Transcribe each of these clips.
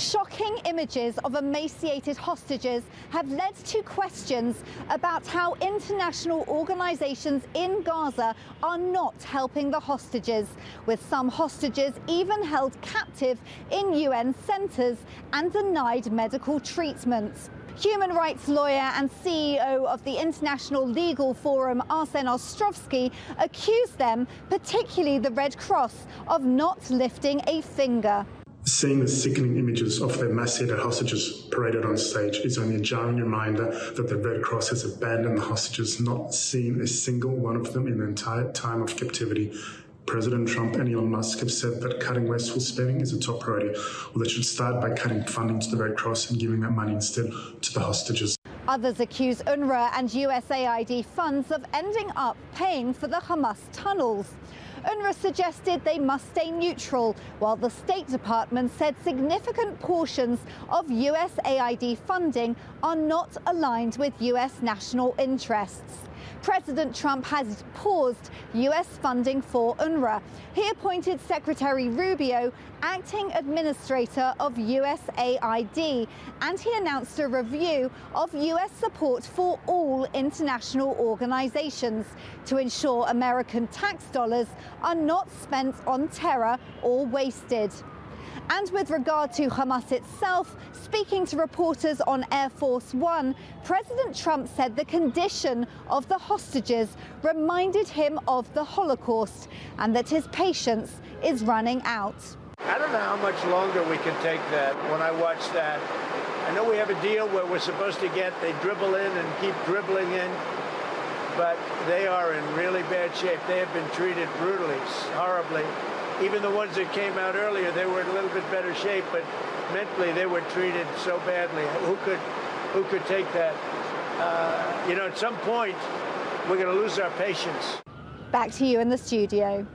Shocking images of emaciated hostages have led to questions about how international organizations in Gaza are not helping the hostages, with some hostages even held captive in UN centers and denied medical treatment. Human rights lawyer and CEO of the International Legal Forum, Arsen Ostrovsky, accused them, particularly the Red Cross, of not lifting a finger. Seeing the sickening images of the emaciated hostages paraded on stage is only a jarring reminder that the Red Cross has abandoned the hostages, not seen a single one of them in the entire time of captivity. President Trump and Elon Musk have said that cutting wasteful spending is a top priority. Well, they should start by cutting funding to the Red Cross and giving that money instead to the hostages. Others accuse UNRWA and USAID funds of ending up paying for the Hamas tunnels. UNRWA suggested they must stay neutral, while the State Department said significant portions of USAID funding are not aligned with US national interests. President Trump has paused US funding for UNRWA. He appointed Secretary Rubio acting administrator of USAID, and he announced a review of US support for all international organizations to ensure American tax dollars are not spent on terror or wasted. And with regard to Hamas itself, speaking to reporters on Air Force One, President Trump said the condition of the hostages reminded him of the Holocaust and that his patience is running out. I don't know how much longer we can take that. When I watch that, I know we have a deal where we're supposed to they dribble in and keep dribbling in, but they are in really bad shape. They have been treated brutally, horribly. Even the ones that came out earlier, they were in a little bit better shape, but mentally they were treated so badly. Who could take that? At some point, we're going to lose our patience. Back to you in the studio.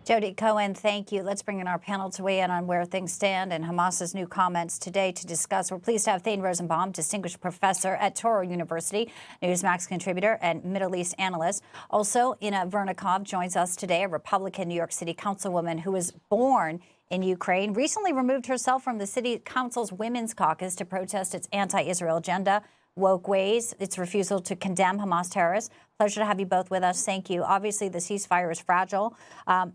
Jody Cohen, thank you. Let's bring in our panel to weigh in on where things stand and Hamas's new comments today to discuss. We're pleased to have Thane Rosenbaum, distinguished professor at Touro University, Newsmax contributor and Middle East analyst. Also, Inna Vernikov joins us today, a Republican New York City councilwoman who was born in Ukraine, recently removed herself from the city council's women's caucus to protest its anti-Israel agenda, woke ways, its refusal to condemn Hamas terrorists. Pleasure to have you both with us. Thank you. Obviously, the ceasefire is fragile.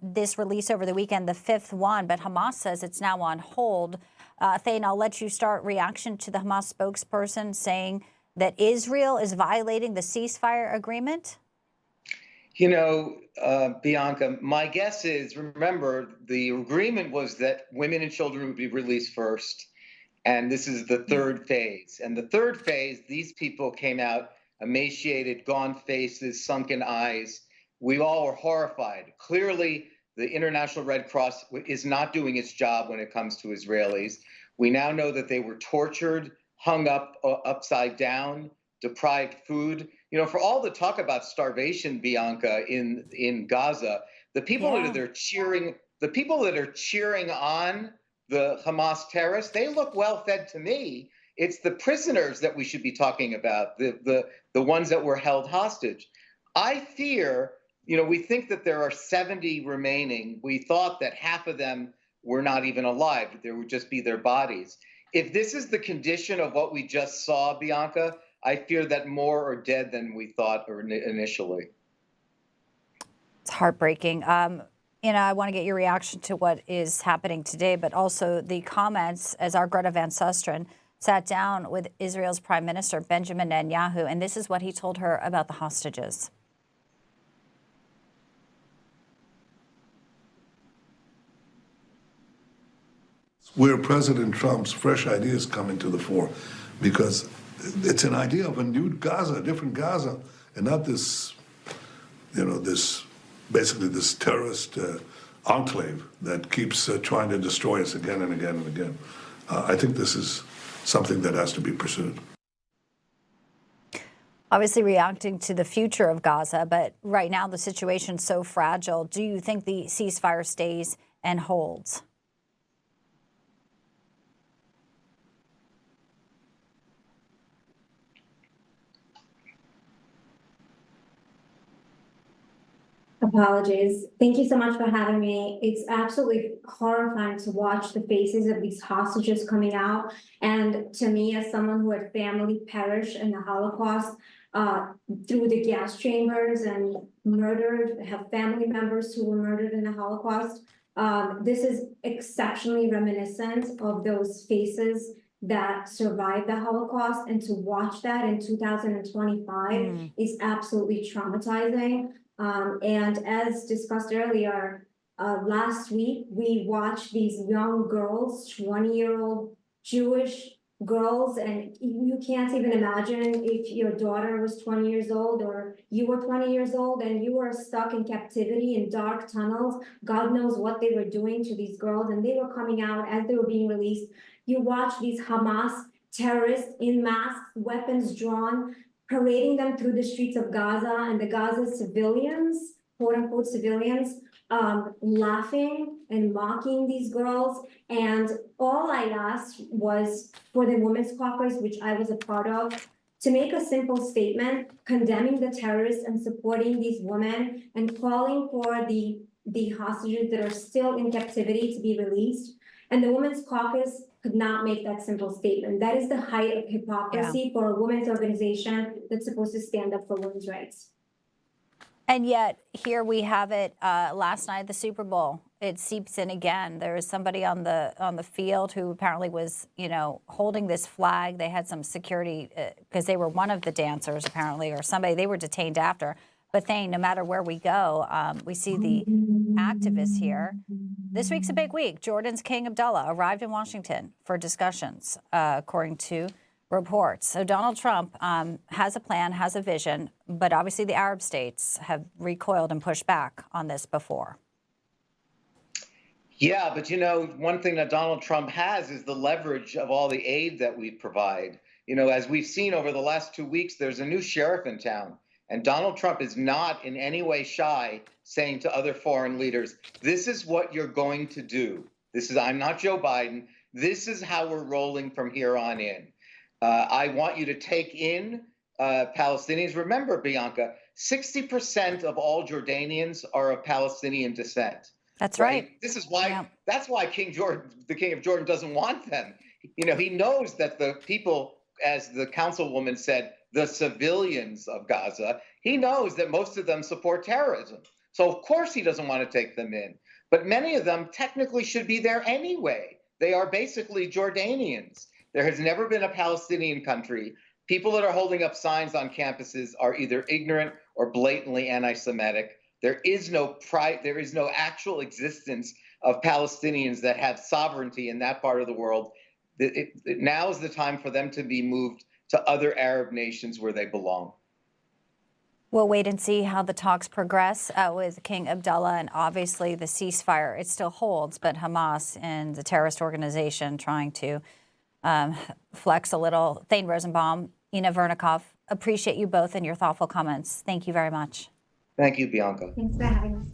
This release over the weekend, the fifth one, but Hamas says it's now on hold. Thane, I'll let you start reaction to the Hamas spokesperson saying that Israel is violating the ceasefire agreement. Bianca, my guess is, remember, the agreement was that women and children would be released first. And this is the third phase. And the third phase, these people came out emaciated, gaunt faces, sunken eyes. We all were horrified. Clearly, the International Red Cross is not doing its job when it comes to Israelis. We now know that they were tortured, hung up upside down, deprived food. For all the talk about starvation, Bianca, in Gaza, the people that are cheering, on the Hamas terrorists, they look well fed to me. It's the prisoners that we should be talking about, the ones that were held hostage. I fear, we think that there are 70 remaining. We thought that half of them were not even alive, that there would just be their bodies. If this is the condition of what we just saw, Bianca, I fear that more are dead than we thought initially. It's heartbreaking. I want to get your reaction to what is happening today, but also the comments as our Greta Van Susteren sat down with Israel's Prime Minister, Benjamin Netanyahu, and this is what he told her about the hostages. Where President Trump's fresh ideas come into the fore, because it's an idea of a new Gaza, a different Gaza, and not this, basically this terrorist enclave that keeps trying to destroy us again and again and again. I think this is something that has to be pursued. Obviously reacting to the future of Gaza, but right now the situation's so fragile. Do you think the ceasefire stays and holds? Apologies. Thank you so much for having me. It's absolutely horrifying to watch the faces of these hostages coming out. And to me, as someone who had family perish in the Holocaust, through the gas chambers and murdered, have family members who were murdered in the Holocaust, this is exceptionally reminiscent of those faces that survived the Holocaust. And to watch that in 2025 is absolutely traumatizing. And as discussed earlier, last week, we watched these young girls, 20-year-old Jewish girls, and you can't even imagine if your daughter was 20 years old or you were 20 years old and you were stuck in captivity in dark tunnels. God knows what they were doing to these girls, and they were coming out as they were being released. You watch these Hamas terrorists in masks, weapons drawn, parading them through the streets of Gaza, and the Gaza civilians, quote unquote civilians, laughing and mocking these girls. And all I asked was for the Women's Caucus, which I was a part of, to make a simple statement condemning the terrorists and supporting these women and calling for the hostages that are still in captivity to be released. And the Women's Caucus could not make that simple statement. That is the height of hypocrisy for a women's organization that's supposed to stand up for women's rights. And yet here we have it last night at the Super Bowl. It seeps in again. There is somebody on the field who apparently was, holding this flag. They had some security because they were one of the dancers apparently, or somebody. They were detained after. But Thane, no matter where we go, we see the activists here. This week's a big week. Jordan's King Abdullah arrived in Washington for discussions, according to reports. So Donald Trump has a plan, has a vision, but obviously the Arab states have recoiled and pushed back on this before. Yeah, but one thing that Donald Trump has is the leverage of all the aid that we provide. As we've seen over the last 2 weeks, there's a new sheriff in town. And Donald Trump is not in any way shy saying to other foreign leaders, this is what you're going to do. I'm not Joe Biden. This is how we're rolling from here on in. I want you to take in Palestinians. Remember, Bianca, 60% of all Jordanians are of Palestinian descent. That's right. This is why. That's why King Jordan, the King of Jordan, doesn't want them. He knows that the people, as the councilwoman said, the civilians of Gaza, he knows that most of them support terrorism. So of course he doesn't want to take them in. But many of them technically should be there anyway. They are basically Jordanians. There has never been a Palestinian country. People that are holding up signs on campuses are either ignorant or blatantly anti-Semitic. There is no actual existence of Palestinians that have sovereignty in that part of the world. Now is the time for them to be moved to other Arab nations where they belong. We'll wait and see how the talks progress with King Abdullah, and obviously the ceasefire, it still holds, but Hamas and the terrorist organization trying to flex a little. Thane Rosenbaum, Inna Vernikov, appreciate you both and your thoughtful comments. Thank you very much. Thank you, Bianca. Thanks for having us.